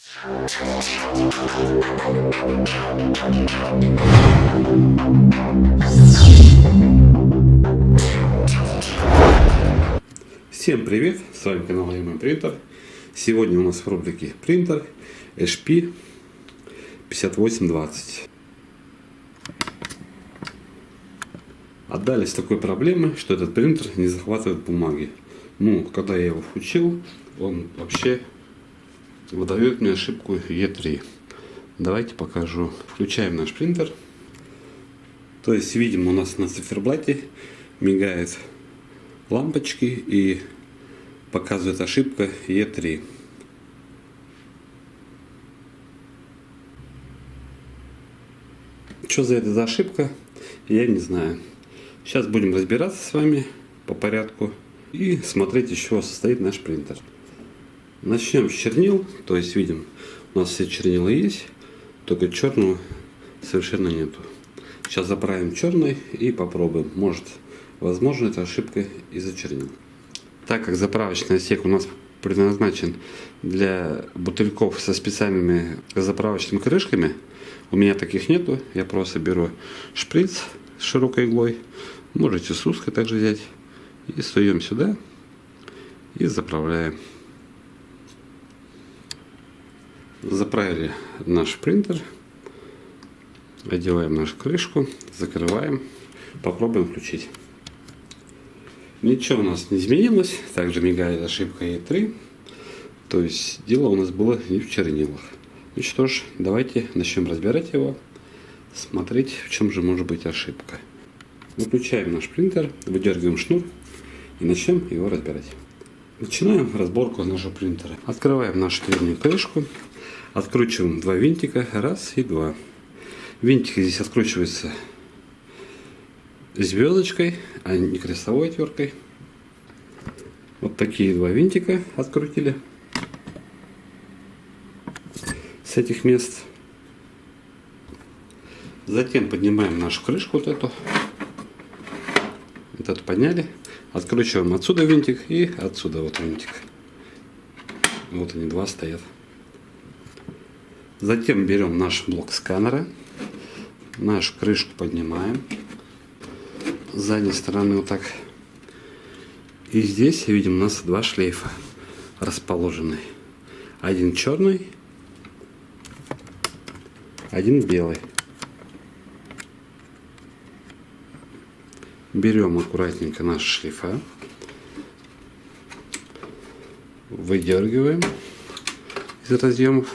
Всем привет! С вами канал AMM Принтер. Сегодня у нас в рубрике принтер HP 5820. Отдались такой проблемой, что этот принтер не захватывает бумаги. Ну, когда я его включил, он вообще выдает мне ошибку E3. Давайте покажу. Включаем наш принтер. То есть видим, у нас на циферблате мигает лампочки и показывает ошибка E3. Что за это за ошибка, я не знаю. Сейчас будем разбираться с вами по порядку и смотреть, из чего состоит наш принтер. Начнем с чернил. То есть видим, у нас все чернила есть, только черного совершенно нету. Сейчас заправим черный и попробуем. Может, возможно, это ошибка из-за чернил. Так как заправочный отсек у нас предназначен для бутыльков со специальными заправочными крышками, у меня таких нету. Я просто беру шприц с широкой иглой, можете с узкой также взять, и суем сюда и заправляем. Заправили наш принтер, одеваем нашу крышку, закрываем, попробуем включить. Ничего у нас не изменилось, также мигает ошибка E3, то есть дело у нас было не в чернилах. Ну что ж, давайте начнем разбирать его, смотреть, в чем же может быть ошибка. Выключаем наш принтер, выдергиваем шнур и начнем его разбирать. Начинаем разборку нашего принтера. Открываем нашу верхнюю крышку, откручиваем два винтика, раз и два. Винтики здесь откручиваются звездочкой, а не крестовой отверткой. Вот такие два винтика открутили с этих мест. Затем поднимаем нашу крышку, вот эту подняли, откручиваем отсюда винтик и отсюда вот винтик. Вот они два стоят. Затем берем наш блок сканера, нашу крышку поднимаем с задней стороны вот так. И здесь видим, у нас два шлейфа расположены. Один черный, один белый. Берем аккуратненько наши шлейфа, выдергиваем из разъемов.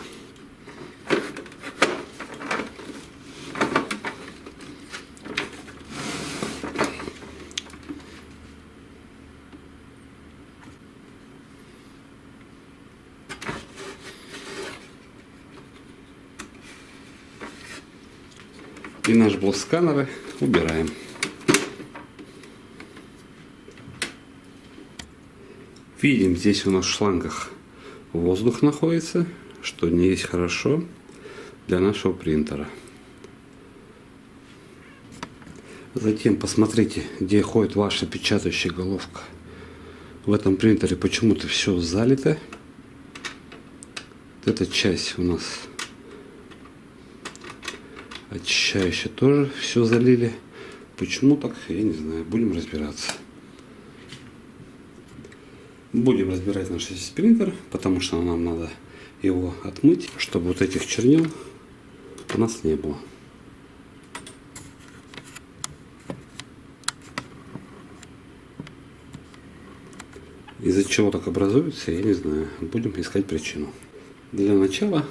И наш блок сканера убираем. Видим, здесь у нас в шлангах воздух находится, что не есть хорошо для нашего принтера. Затем посмотрите, где ходит ваша печатающая головка. В этом принтере почему-то все залито. Эта часть у нас очищающая тоже все залили. Почему так, я не знаю. Будем разбираться. Будем разбирать наш принтер, потому что нам надо его отмыть, чтобы вот этих чернил у нас не было. Из-за чего так образуется, я не знаю. Будем искать причину. Для начала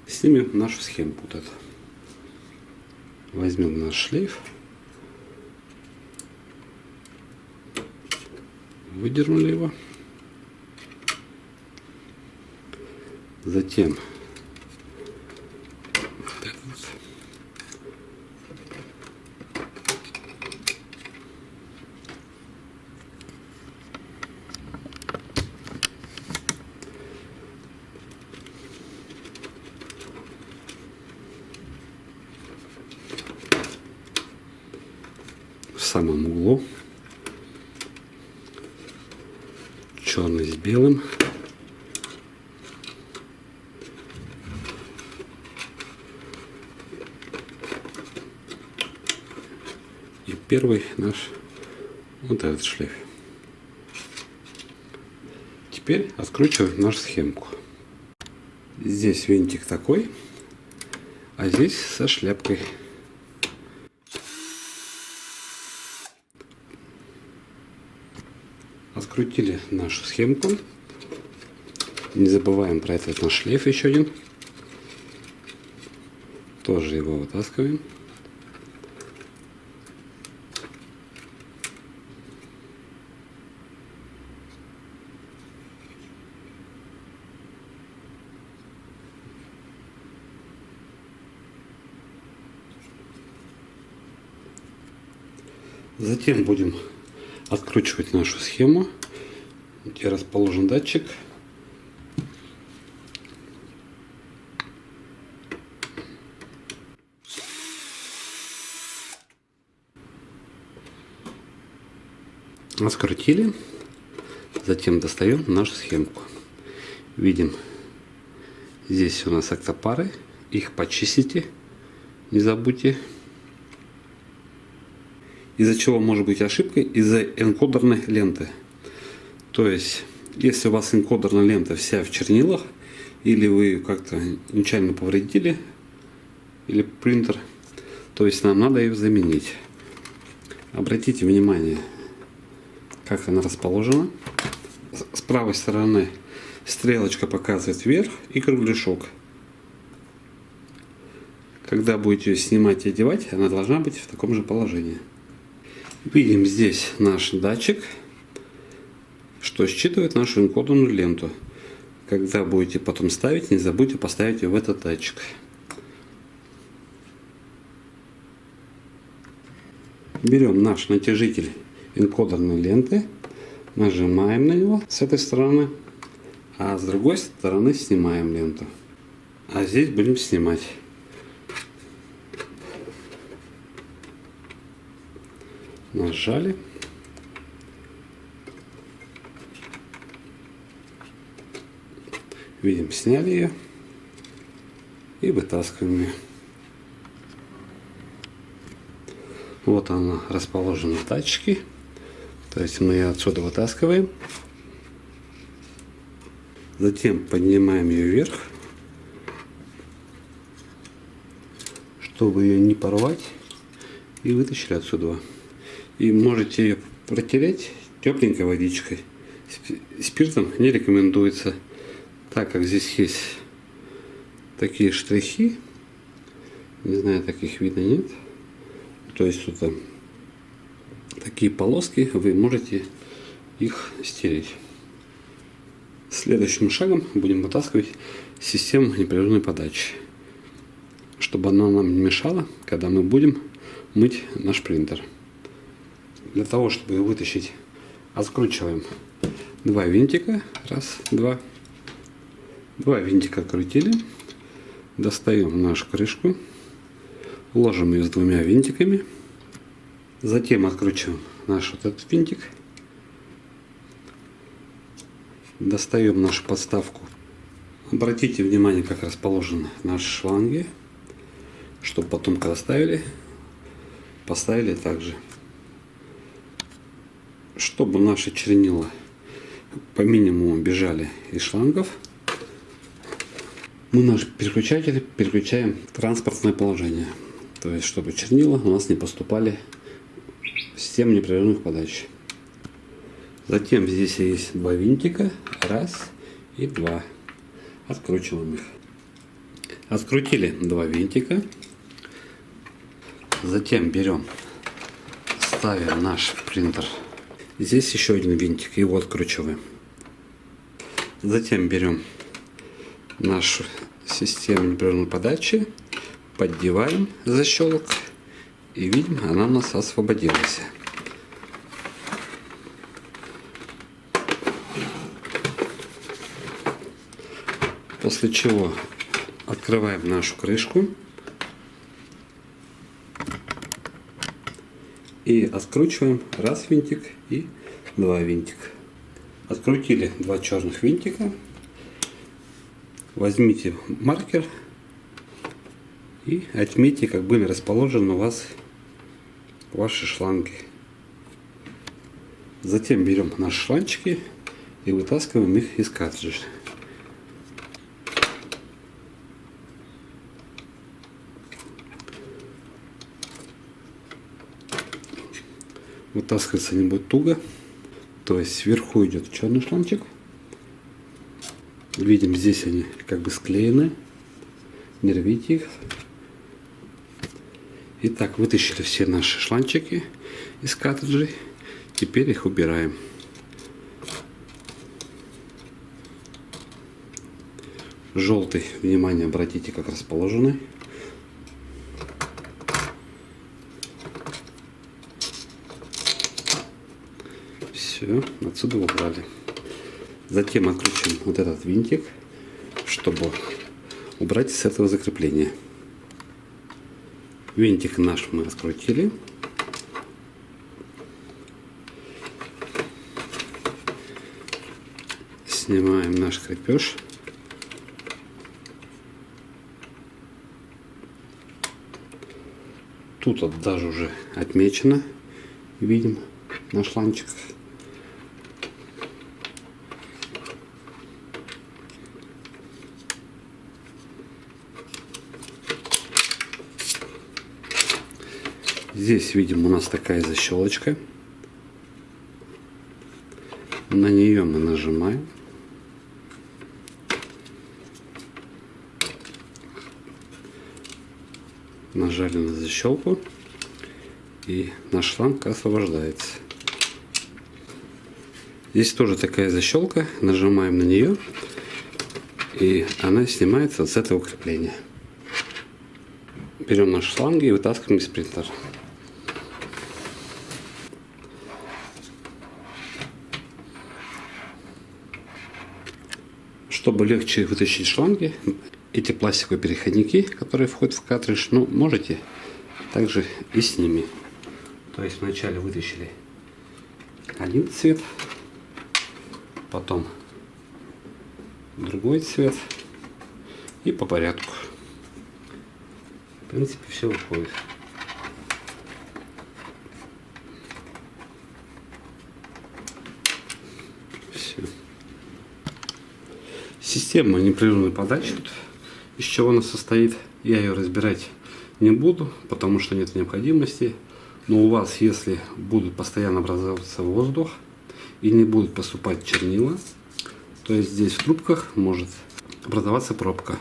снимем нашу схему вот эту. Возьмем наш шлейф, выдернули его, затем вот этот. В самом углу черный с белым. первый наш вот этот шлейф. Теперь откручиваем нашу схемку. Здесь винтик такой, а здесь со шляпкой. Открутили нашу схемку. Не забываем про этот наш шлейф еще один. Тоже его вытаскиваем. Затем будем откручивать нашу схему, где расположен датчик. Открутили, затем достаем нашу схемку. Видим, здесь у нас октопары, их почистите, не забудьте. Из-за чего может быть ошибка? Из-за энкодерной ленты. То есть, если у вас энкодерная лента вся в чернилах, или вы как-то нечаянно повредили, или принтер, то есть нам надо ее заменить. Обратите внимание, как она расположена. С правой стороны стрелочка показывает вверх и кругляшок. Когда будете ее снимать и одевать, она должна быть в таком же положении. Видим здесь наш датчик, что считывает нашу энкодерную ленту. Когда будете потом ставить, не забудьте поставить ее в этот датчик. Берем наш натяжитель энкодерной ленты, нажимаем на него с этой стороны, а с другой стороны снимаем ленту. А здесь будем снимать. Нажали. Видим, сняли ее и вытаскиваем ее. Вот она расположена в датчике. То есть мы ее отсюда вытаскиваем. Затем поднимаем ее вверх, чтобы ее не порвать, и вытащили отсюда. И можете ее протереть тепленькой водичкой. Спиртом не рекомендуется, так как здесь есть такие штрихи. Не знаю, таких видно, нет. То есть тут такие полоски, вы можете их стереть. Следующим шагом будем вытаскивать систему непрерывной подачи, чтобы она нам не мешала, когда мы будем мыть наш принтер. Для того, чтобы ее вытащить, откручиваем два винтика. Раз, два. Два винтика открутили. Достаем нашу крышку. Ложим ее с двумя винтиками. Затем откручиваем наш вот этот винтик. Достаем нашу подставку. Обратите внимание, как расположены наши шланги, чтобы потом, когда ставили, поставили также. Чтобы наши чернила по минимуму бежали из шлангов, мы наш переключатель переключаем в транспортное положение. То есть, чтобы чернила у нас не поступали в систему непрерывных подач. Затем здесь есть два винтика. Раз и два. Откручиваем их. Открутили два винтика. Затем берем, ставим наш принтер. Здесь еще один винтик, его откручиваем. Затем берем нашу систему непрерывной подачи, поддеваем защелок и видим, она у нас освободилась. После чего открываем нашу крышку и откручиваем раз винтик и два винтика. Открутили два черных винтика. Возьмите маркер и отметьте, как были расположены у вас ваши шланги. Затем берем наши шланчики и вытаскиваем их из картриджа. Вытаскиваться не будет туго, то есть сверху идет черный шланчик. Видим, здесь они как бы склеены, не рвите их. Итак, вытащили все наши шланчики из картриджей, теперь их убираем. Желтый, внимание, обратите, как расположены. Все, отсюда убрали. Затем открутим вот этот винтик, чтобы убрать с этого закрепления. Винтик наш мы раскрутили. Снимаем наш крепеж. Тут вот даже уже отмечено, видим, на шланчиках. Здесь видим, у нас такая защелочка. На нее мы нажимаем. Нажали на защелку, и наш шланг освобождается. Здесь тоже такая защелка. Нажимаем на нее, и она снимается с этого крепления. Берем наши шланги и вытаскиваем из принтера. Чтобы легче вытащить шланги, эти пластиковые переходники, которые входят в картридж, можете также и с ними. То есть вначале вытащили один цвет, потом другой цвет и по порядку. В принципе, все выходит. Все. Система непрерывной подачи, из чего она состоит, я ее разбирать не буду, потому что нет необходимости. Но у вас, если будет постоянно образовываться воздух и не будет поступать чернила, то есть здесь в трубках может образоваться пробка.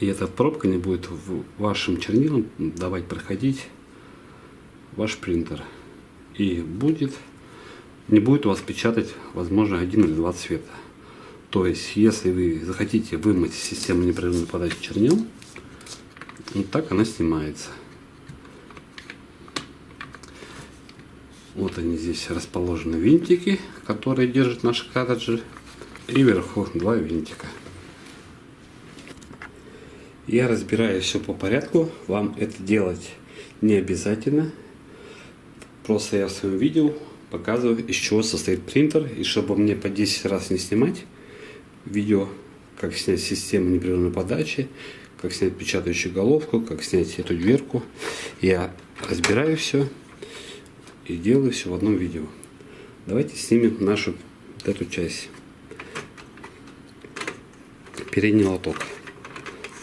И эта пробка не будет вашим чернилам давать проходить ваш принтер. И не будет у вас печатать, возможно, 1 или 2 цвета. То есть, если вы захотите вымыть систему непрерывной подачи чернил, вот так она снимается. Вот они здесь расположены винтики, которые держат наши картриджи. И вверху 2 винтика. Я разбираю все по порядку. Вам это делать не обязательно. Просто я в своем видео показываю, из чего состоит принтер. И чтобы мне по 10 раз не снимать видео, как снять систему непрерывной подачи, как снять печатающую головку, как снять эту дверку, я разбираю все и делаю все в одном видео. Давайте снимем нашу вот эту часть. Передний лоток.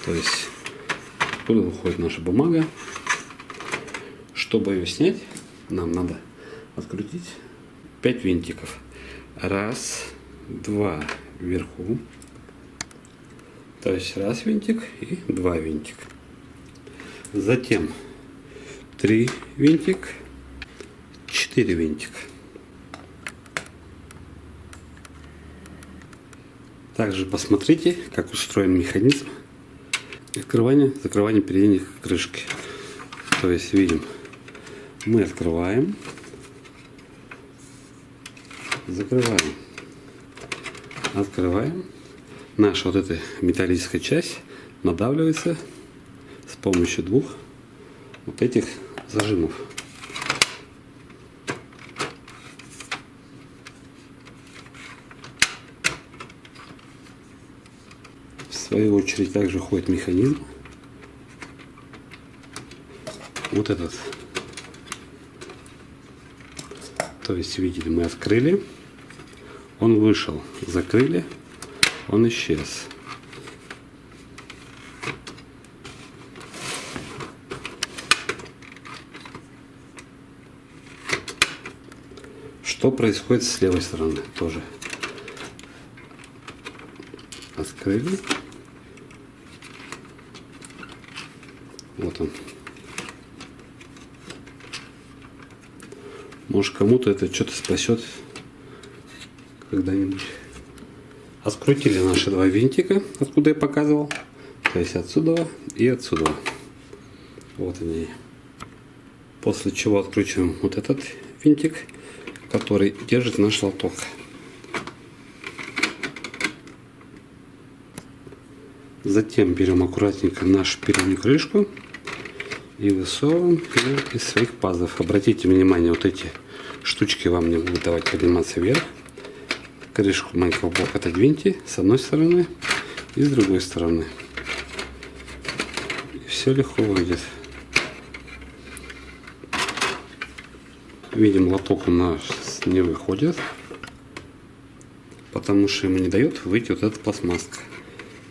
То есть оттуда выходит наша бумага. Чтобы ее снять, нам надо открутить 5 винтиков. 1, 2 вверху. То есть 1 винтик и 2 винтика. Затем 3 винтик, 4 винтика. Также посмотрите, как устроен механизм открывания, закрывания передней крышки. То есть видим, мы открываем, закрываем, открываем. Наша вот эта металлическая часть надавливается с помощью 2 вот этих зажимов. В свою очередь также входит механизм. Вот этот То есть, видели, мы открыли, он вышел, закрыли, он исчез. Что происходит с левой стороны? Тоже открыли. Вот он. Может, кому-то это что-то спасет когда-нибудь. Открутили наши два винтика, откуда я показывал. То есть отсюда и отсюда. Вот они. После чего откручиваем вот этот винтик, который держит наш лоток. Затем берем аккуратненько нашу переднюю крышку и высовываем ее из своих пазов. Обратите внимание, вот эти штучки вам не будут давать подниматься вверх. Крышку маленького блока отодвиньте с одной стороны и с другой стороны. И все легко выйдет. Видим, лоток у нас не выходит, потому что ему не дает выйти вот эта пластмасска.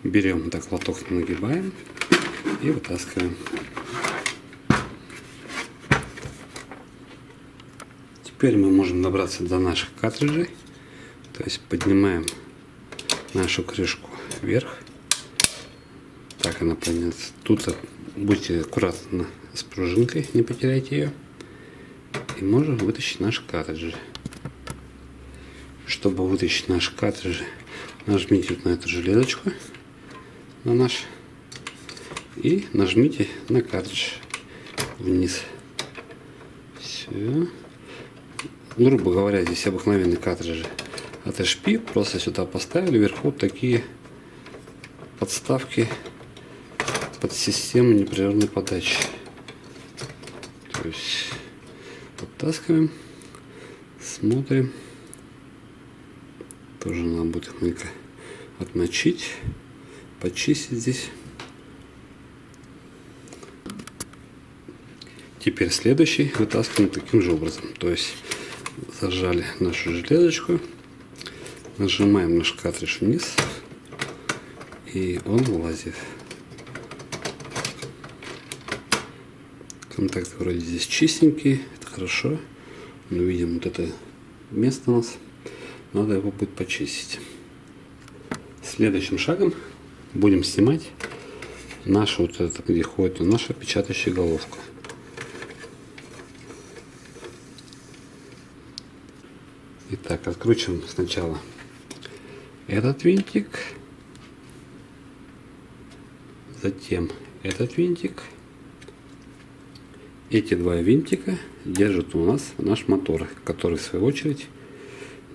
Берем так лоток, нагибаем и вытаскиваем. Теперь мы можем добраться до наших картриджей. То есть поднимаем нашу крышку вверх. Так она поднимается. Тут будьте аккуратны с пружинкой, не потеряйте ее. И можем вытащить наши картриджи. Чтобы вытащить наши картриджи, нажмите вот на эту железочку, на наш, и нажмите на картридж вниз. Все. Грубо говоря, здесь обыкновенные картриджи от HP. Просто сюда поставили вверху вот такие подставки под систему непрерывной подачи. То есть подтаскиваем, смотрим. Тоже надо будет маленько отмочить, почистить здесь. Теперь следующий вытаскиваем таким же образом. То есть зажали нашу железочку, нажимаем наш картридж вниз, и он вылазит. Контакт вроде здесь чистенький, это хорошо. Но видим, вот это место у нас, надо его будет почистить. Следующим шагом будем снимать нашу вот это, где ходит наша печатающая головка. Итак, откручиваем сначала этот винтик, затем этот винтик. Эти два винтика держат у нас наш мотор, который в свою очередь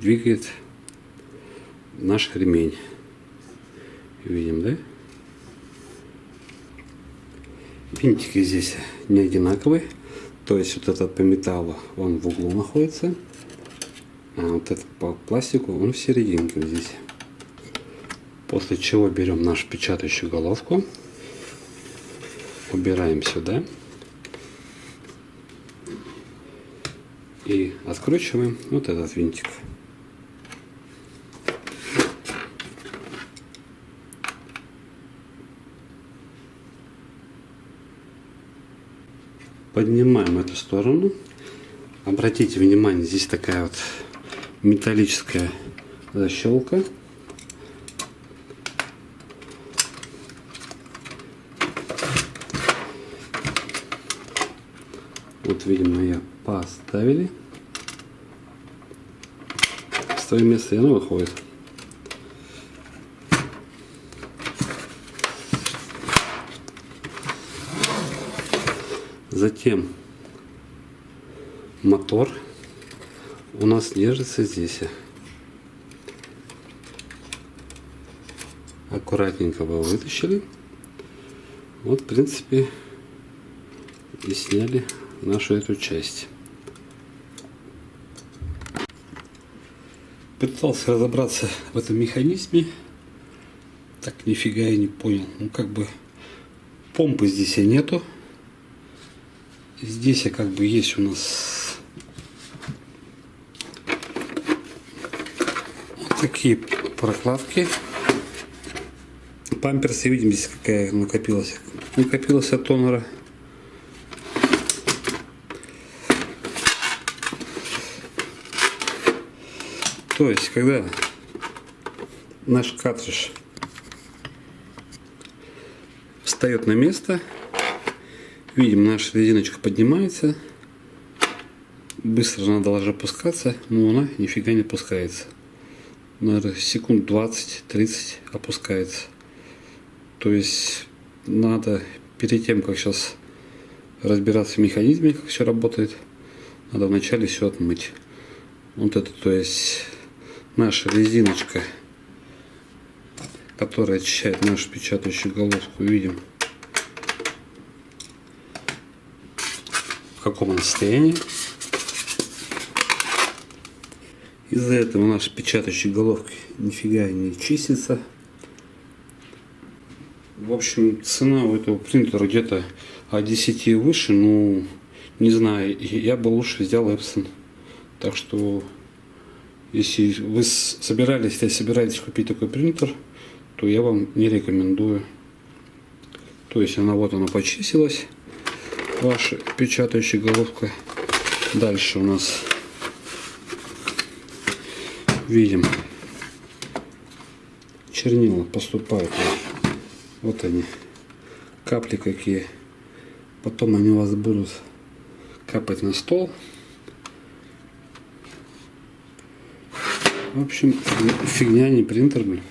двигает наш ремень. Видим, да? Винтики здесь не одинаковые. То есть вот этот по металлу он в углу находится, а вот этот по пластику он в серединке здесь. После чего берем нашу печатающую головку, убираем сюда и откручиваем вот этот винтик. Поднимаем эту сторону. Обратите внимание, здесь такая вот металлическая защелка. Вот, видимо, ее поставили в свое место, и она выходит. Затем мотор у нас держится здесь. Аккуратненько его вытащили. Вот, в принципе, и сняли нашу эту часть. Пытался разобраться в этом механизме. Так нифига я не понял. Ну, как бы помпы здесь и нету. Здесь как бы есть у нас такие прокладки. Памперсы, видим, здесь какая накопилась от тонера. То есть, когда наш картридж встает на место, видим, наша резиночка поднимается. Быстро она должна опускаться, но она нифига не опускается. Наверное, секунд 20-30 опускается. То есть надо перед тем, как сейчас разбираться в механизме, как все работает, надо вначале все отмыть. Вот это, то есть наша резиночка, которая очищает нашу печатающую головку, видим, в каком она состоянии. Из-за этого наша печатающая головка нифига не чистится. В общем, цена у этого принтера где-то от 10 и выше, ну, не знаю, я бы лучше взял Epson. Так что, если вы собираетесь купить такой принтер, то я вам не рекомендую. То есть она почистилась, ваша печатающая головка. Дальше у нас видим, чернила поступают. Вот они, капли какие. Потом они у вас будут капать на стол. В общем, фигня, не принтер, блин.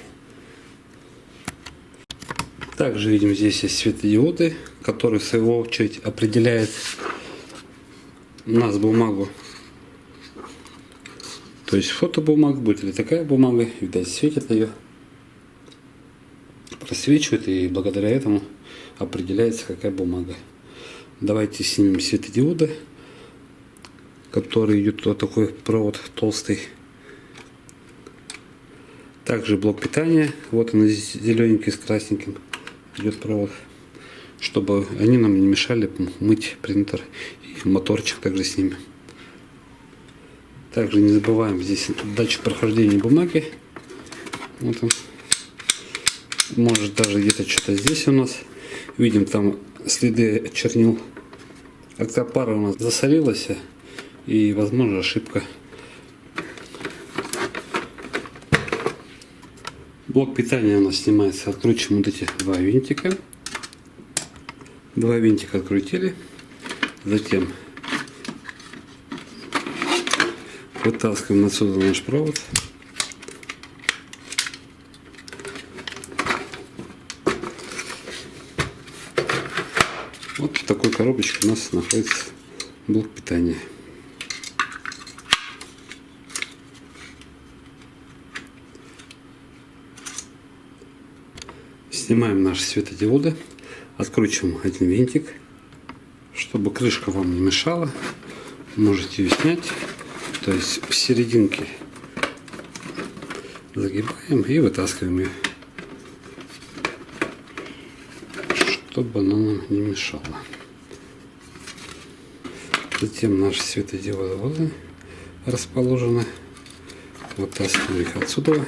Также видим, здесь есть светодиоды, которые в свою очередь определяют у нас бумагу. То есть фотобумага будет или такая бумага, видать, светит ее, просвечивает, и благодаря этому определяется, какая бумага. Давайте снимем светодиоды, которые идут вот такой провод толстый. Также блок питания, вот он зелененький с красненьким идет провод, чтобы они нам не мешали мыть принтер. И моторчик также снимем. Также не забываем, здесь датчик прохождения бумаги. Вот он. Может даже где-то что-то здесь у нас. Видим там следы чернил. Октопара у нас засорилась. И возможно ошибка. Блок питания у нас снимается. Откручиваем вот эти два винтика. Два винтика открутили. Затем вытаскиваем отсюда наш провод. Вот в такой коробочке у нас находится блок питания. Снимаем наши светодиоды, откручиваем один винтик, чтобы крышка вам не мешала. Можете ее снять. То есть в серединке загибаем и вытаскиваем ее, чтобы она нам не мешала. Затем наши светодиоды расположены. Вытаскиваем их отсюда.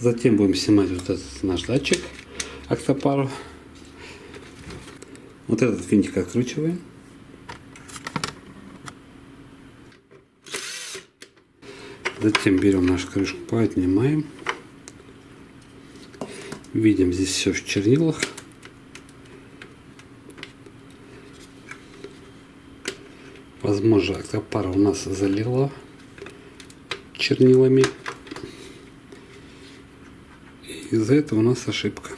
Затем будем снимать вот этот наш датчик октопару. Вот этот винтик откручиваем. Затем берем нашу крышку, поднимаем. Видим, здесь все в чернилах. Возможно, октопара у нас залила чернилами. Из-за этого у нас ошибка.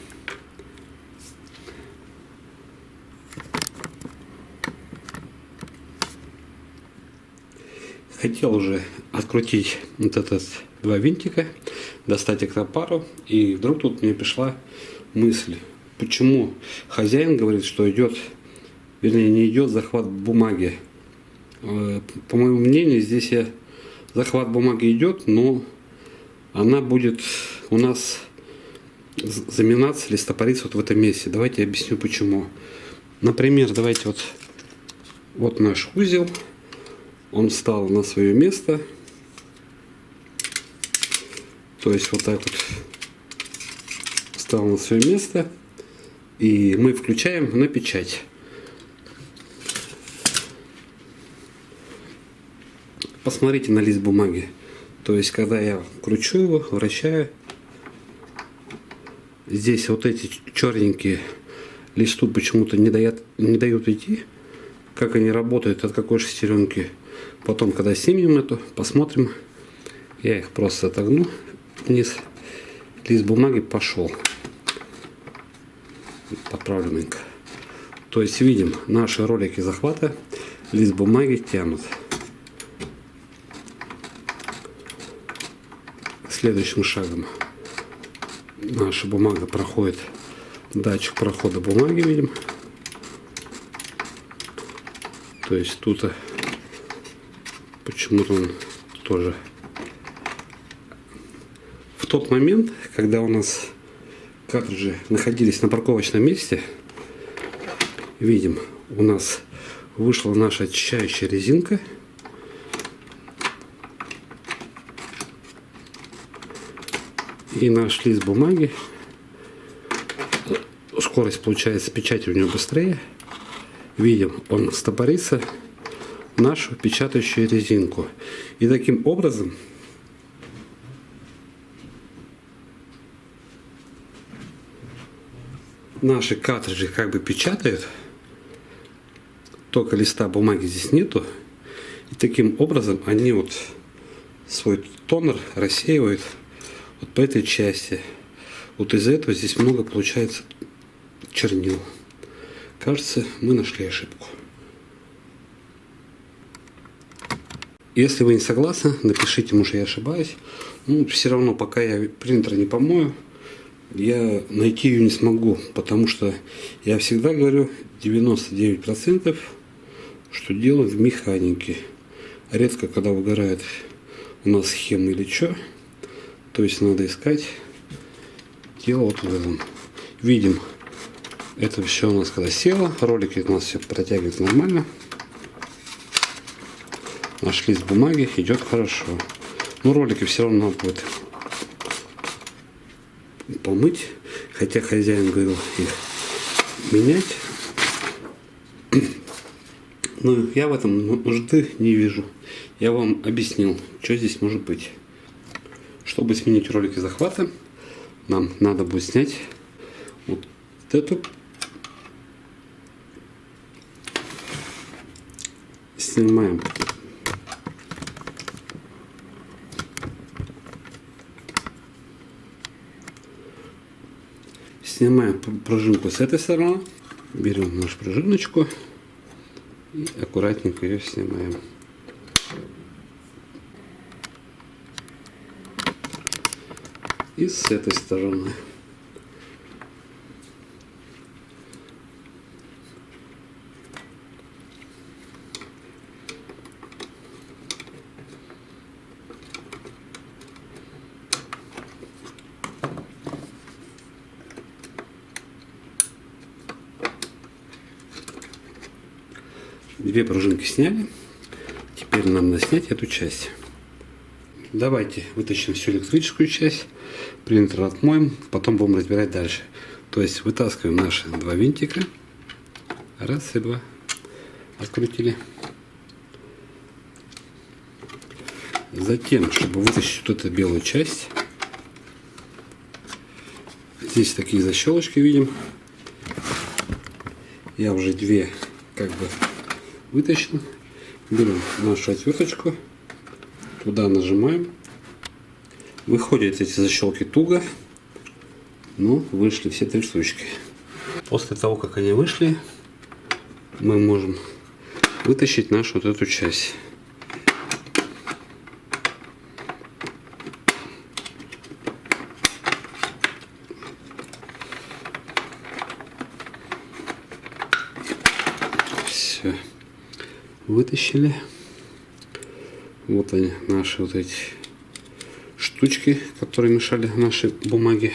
Хотел уже открутить вот этот два винтика, достать октопару, и вдруг тут мне пришла мысль, почему хозяин говорит, что идет, вернее, не идет захват бумаги. По моему мнению, здесь захват бумаги идет, но она будет у нас заминаться или стопориться вот в этом месте. Давайте я объясню почему. Например, давайте вот наш узел. Он встал на свое место. То есть вот так вот встал на свое место. И мы включаем на печать. Посмотрите на лист бумаги. То есть, когда я кручу его, вращаю, здесь вот эти черненькие листу почему-то не дают идти. Как они работают, от какой шестеренки. Потом, когда снимем эту, посмотрим. Я их просто отогну вниз. Лист бумаги пошел. Подправленненько. То есть, видим, наши ролики захвата лист бумаги тянут. Следующим шагом наша бумага проходит датчик прохода бумаги, видим. То есть тут почему-то он тоже в тот момент, когда у нас картриджи находились на парковочном месте, видим, у нас вышла наша очищающая резинка. И наш лист бумаги, скорость получается печати у него быстрее. Видим, он стопорится в нашу печатающую резинку. И таким образом наши картриджи как бы печатают, только листа бумаги здесь нету. И таким образом они вот свой тонер рассеивают вот по этой части. Вот из-за этого здесь много получается чернил. Кажется, мы нашли ошибку. Если вы не согласны, напишите, может я ошибаюсь. Ну, все равно, пока я принтер не помою, я найти ее не смогу. Потому что я всегда говорю 99%, что дело в механике. Редко, когда выгорает у нас схема или что. То есть надо искать дело вот в этом. Видим, это все у нас когда село, ролики у нас все протягивается нормально. Наш лист бумаги идет хорошо. Но ролики все равно надо будет помыть. Хотя хозяин говорил их менять. Но я в этом нужды не вижу. Я вам объяснил, что здесь может быть. Чтобы сменить ролики захвата, нам надо будет снять вот эту. Снимаем. Снимаем пружинку с этой стороны. Берем нашу пружиночку и аккуратненько ее снимаем. И с этой стороны. Две пружинки сняли. Теперь нам надо снять эту часть. Давайте вытащим всю электрическую часть. Принтер отмоем. Потом будем разбирать дальше. То есть вытаскиваем наши два винтика. Раз и два. Открутили. Затем, чтобы вытащить вот эту белую часть, здесь такие защелочки видим. Я уже две как бы вытащил. Берем нашу отверточку, туда нажимаем. Выходят эти защелки туго, но вышли все три штучки. После того, как они вышли, мы можем вытащить нашу вот эту часть. Все. Вытащили. Вот они, наши вот эти штучки, которые мешали нашей бумаге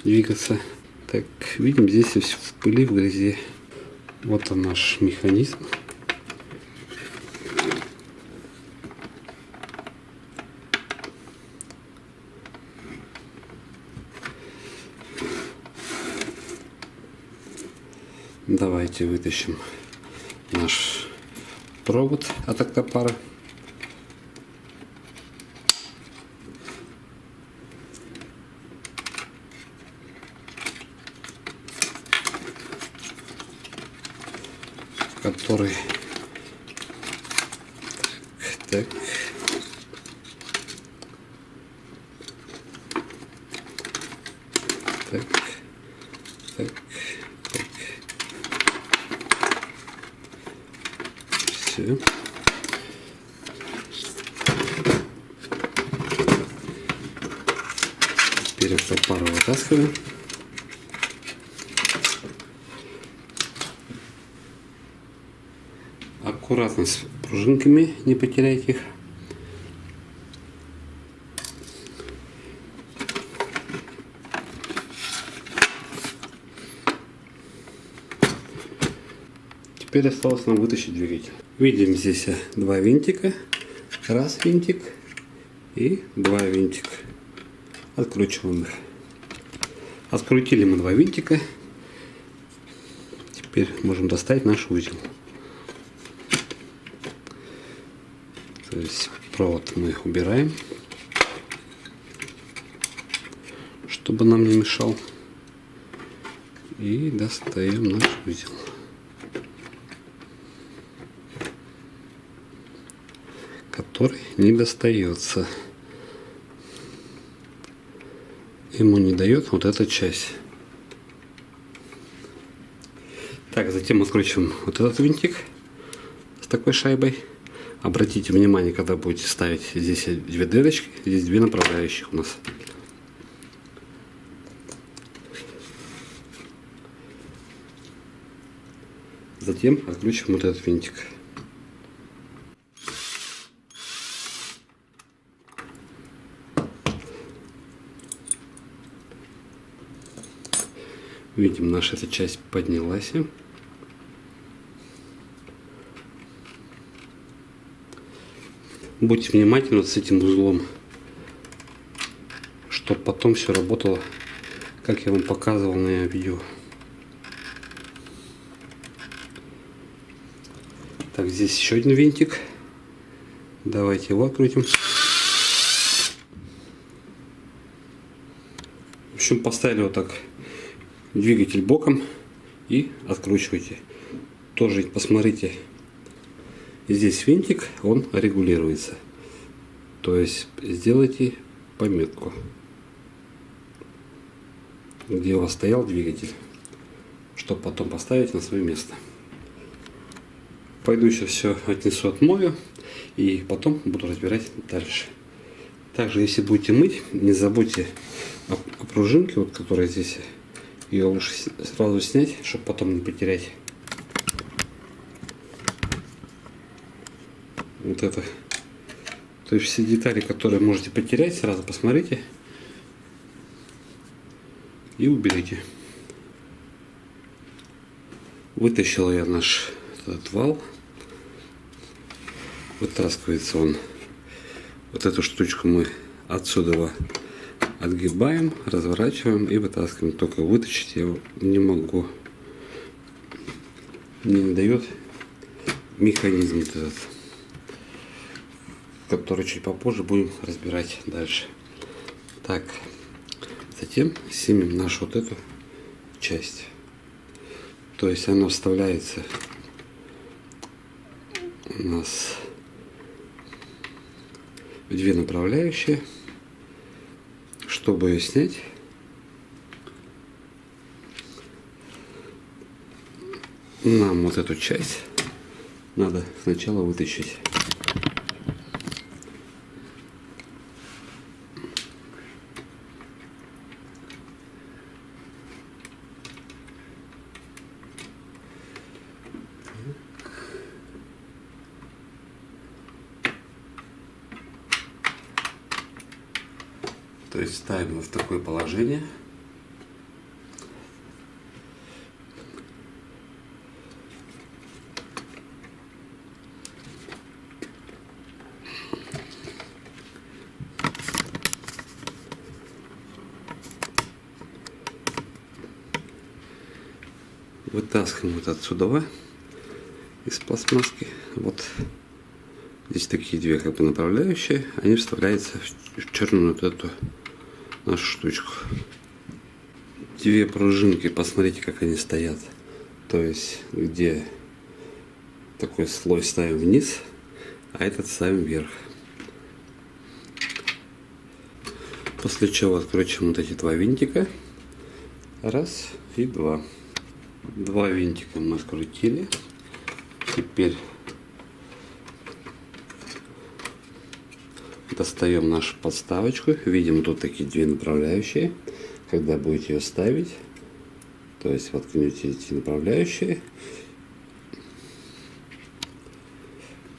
двигаться. Так, видим, здесь все в пыли, в грязи. Вот он наш механизм. Давайте вытащим наш провод от октопара. Который так, так, так, так. Все. Теперь октопар вытаскиваем. Аккуратно с пружинками, не потеряйте их. Теперь осталось нам вытащить двигатель. Видим здесь два винтика. Раз винтик и два винтика. Откручиваем их. Открутили мы два винтика. Теперь можем достать наш узел. То есть провод мы убираем, чтобы нам не мешал. И достаем наш узел. Который не достается. Ему не дает вот эта часть. Так, затем откручиваем вот этот винтик с такой шайбой. Обратите внимание, когда будете ставить, здесь две дырочки, здесь две направляющих у нас. Затем откручиваем вот этот винтик. Видим, наша эта часть поднялась. Будьте внимательны вот с этим узлом, чтобы потом все работало, как я вам показывал на видео. Так, здесь еще один винтик. Давайте его открутим. В общем, поставили вот так двигатель боком и откручивайте. Тоже посмотрите. Здесь винтик, он регулируется. То есть сделайте пометку, где у вас стоял двигатель, чтобы потом поставить на свое место. Пойду еще все отнесу, отмою и потом буду разбирать дальше. Также, если будете мыть, не забудьте о пружинке, вот, которая здесь. Ее лучше сразу снять, чтобы потом не потерять. Вот это. То есть все детали, которые можете потерять, сразу посмотрите и уберите. Вытащил я наш этот вал. Вытаскивается он. Вот эту штучку мы отсюда отгибаем, разворачиваем и вытаскиваем. Только вытащить я не могу. Мне не дает механизм этот, который чуть попозже будем разбирать дальше. Так, затем снимем нашу вот эту часть. То есть она вставляется у нас в две направляющие. Чтобы ее снять, нам вот эту часть надо сначала вытащить. есть ставим его в такое положение. Вытаскиваем вот отсюда из пластмасски. Вот здесь такие две как бы направляющие. Они вставляются в черную вот эту нашу штучку. Две пружинки, посмотрите, как они стоят. То есть, где такой слой ставим вниз, а этот ставим вверх. После чего откручиваем вот эти два винтика. Раз и два. Два винтика мы скрутили. Теперь достаем нашу подставочку. Видим, тут такие две направляющие. Когда будете ее ставить, то есть воткнете эти направляющие.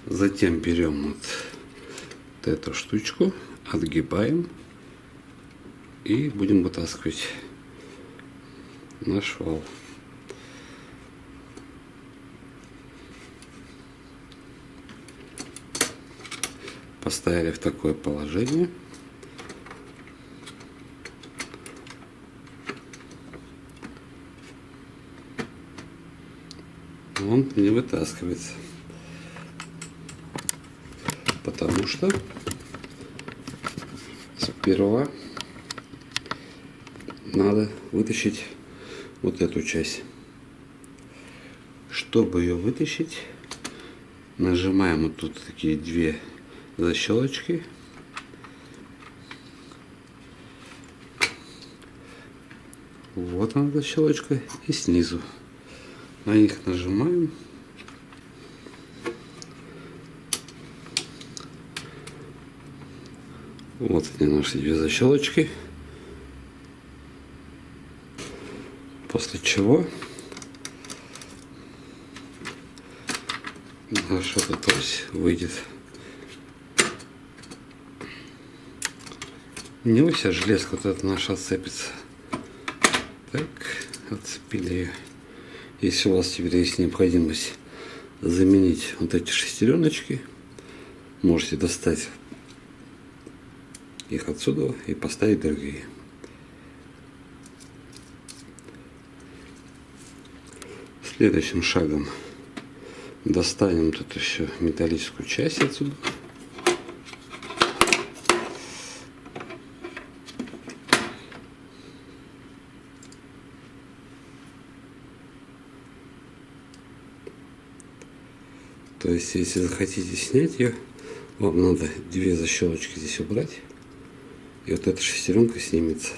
Затем берем вот эту штучку, отгибаем и будем вытаскивать наш вал. Поставили в такое положение. Он не вытаскивается, потому что сперва надо вытащить вот эту часть. Чтобы ее вытащить, нажимаем вот тут такие две защелочки. Вот она защелочка, и снизу на них нажимаем. Вот они, наши две защелочки. После чего наша эта ось выйдет. Не ось, а железка вот эта наша отцепится. Так, отцепили ее. Если у вас теперь есть необходимость заменить вот эти шестереночки, можете достать их отсюда и поставить другие. Следующим шагом достанем тут еще металлическую часть отсюда. То есть, если захотите снять ее, вам надо две защелочки здесь убрать. И вот эта шестеренка снимется.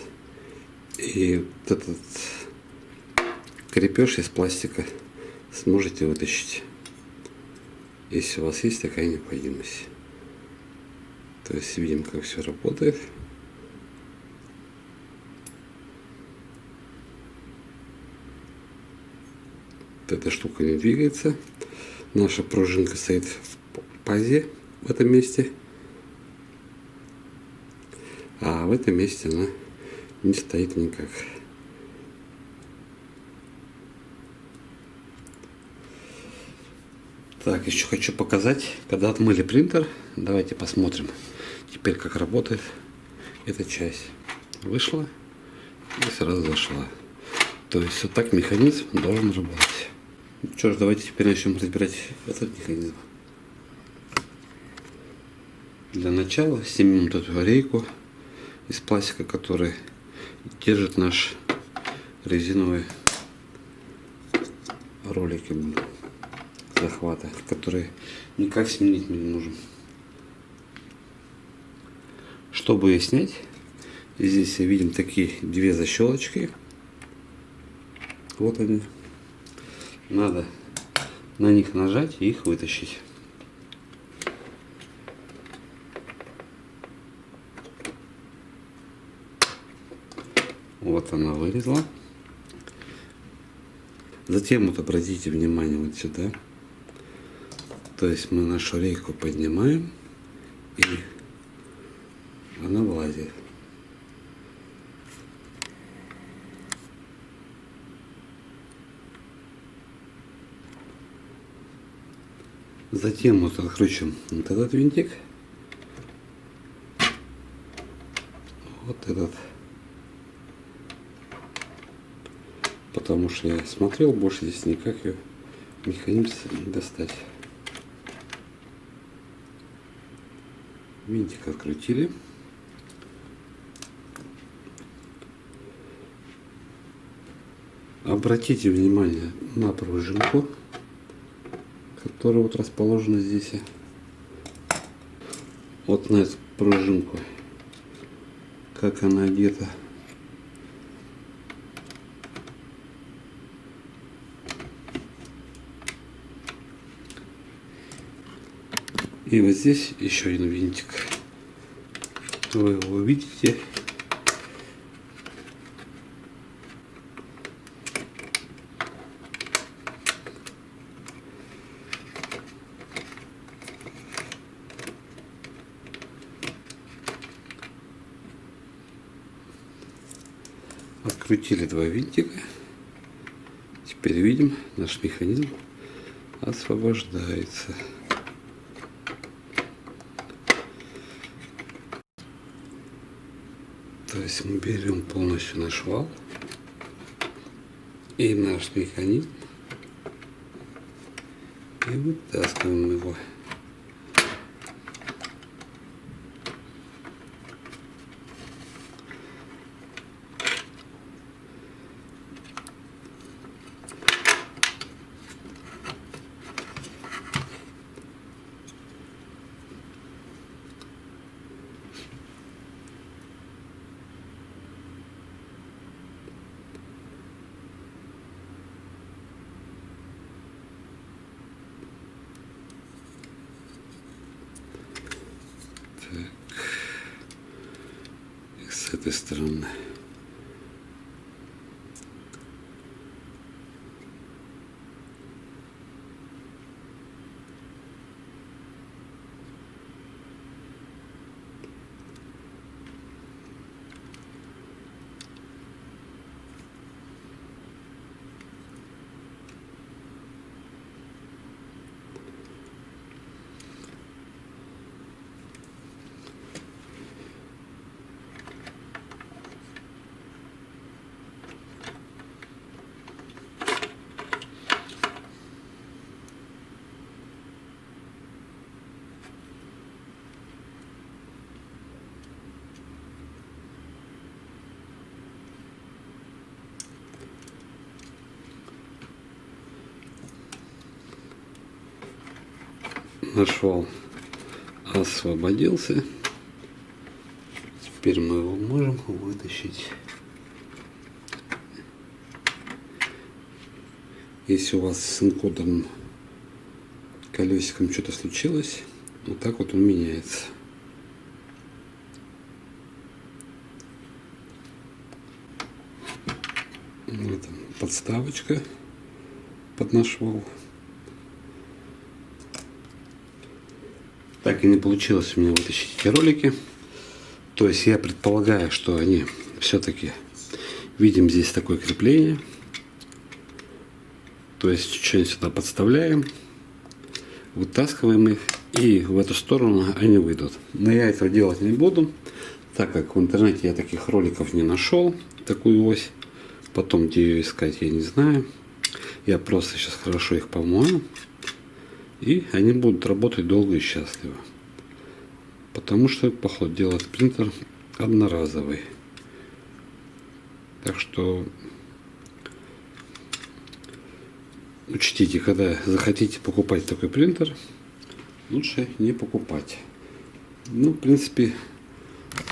И вот этот крепеж из пластика сможете вытащить, если у вас есть такая необходимость. То есть, видим, как все работает. Вот эта штука не двигается. Наша пружинка стоит в пазе в этом месте, а в этом месте она не стоит никак. Так, еще хочу показать, когда отмыли принтер. Давайте посмотрим теперь, как работает эта часть. Вышла и сразу зашла. То есть вот так механизм должен работать. Что ж, давайте теперь начнем разбирать этот механизм. Для начала снимем вот эту рейку из пластика, который держит наш резиновый ролики захвата, которые никак сменить не нужен. Чтобы ее снять, здесь видим такие две защелочки. Вот они. Надо на них нажать и их вытащить. Вот она вылезла. Затем вот обратите внимание вот сюда. То есть мы нашу рейку поднимаем, и она вылазит. Затем вот откручиваем вот этот винтик. Вот этот. Потому что я смотрел, больше здесь никак ее механизм не достать. Винтик открутили. Обратите внимание на пружинку, которая вот расположена здесь. Вот на эту пружинку, как она одета. И вот здесь еще один винтик. Вы его видите. Открутили два винтика. Теперь видим, наш механизм освобождается. То есть мы берем полностью наш вал и наш механизм и вытаскиваем его. С этой стороны. Наш вал освободился. Теперь мы его можем вытащить. Если у вас с энкодером колесиком что-то случилось, вот так вот он меняется. Вот подставочка под наш вал. Так и не получилось у меня вытащить эти ролики. То есть я предполагаю, что они все-таки, видим здесь такое крепление. То есть что-нибудь сюда подставляем, вытаскиваем их, и в эту сторону они выйдут. Но я этого делать не буду, так как в интернете я таких роликов не нашел, такую ось. Потом где ее искать, я не знаю. Я просто сейчас хорошо их помою. И они будут работать долго и счастливо. Потому что, по ходу дела, принтер одноразовый. Так что учтите, когда захотите покупать такой принтер, лучше не покупать. Ну, в принципе,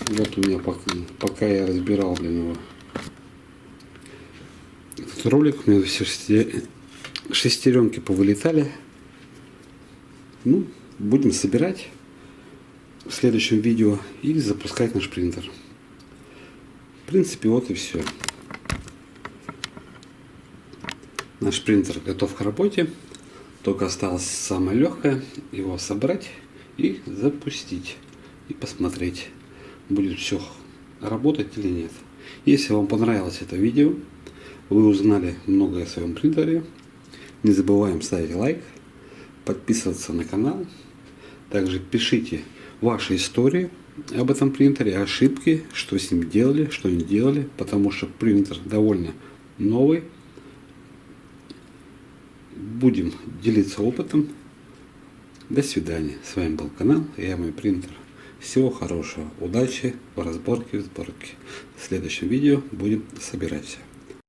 вот у меня пока я разбирал для него этот ролик, у меня все шестеренки повылетали. Ну, будем собирать в следующем видео и запускать наш принтер. В принципе, вот и все. Наш принтер готов к работе. Только осталось самое легкое — его собрать и запустить. И посмотреть, будет все работать или нет. Если вам понравилось это видео, вы узнали многое о своем принтере, не забываем ставить лайк, подписываться на канал. Также пишите ваши истории об этом принтере, ошибки, что с ним делали, что не делали, потому что принтер довольно новый. Будем делиться опытом. До свидания. С вами был канал Я Мой Принтер. Всего хорошего. Удачи в разборке и сборке. В следующем видео будем собирать.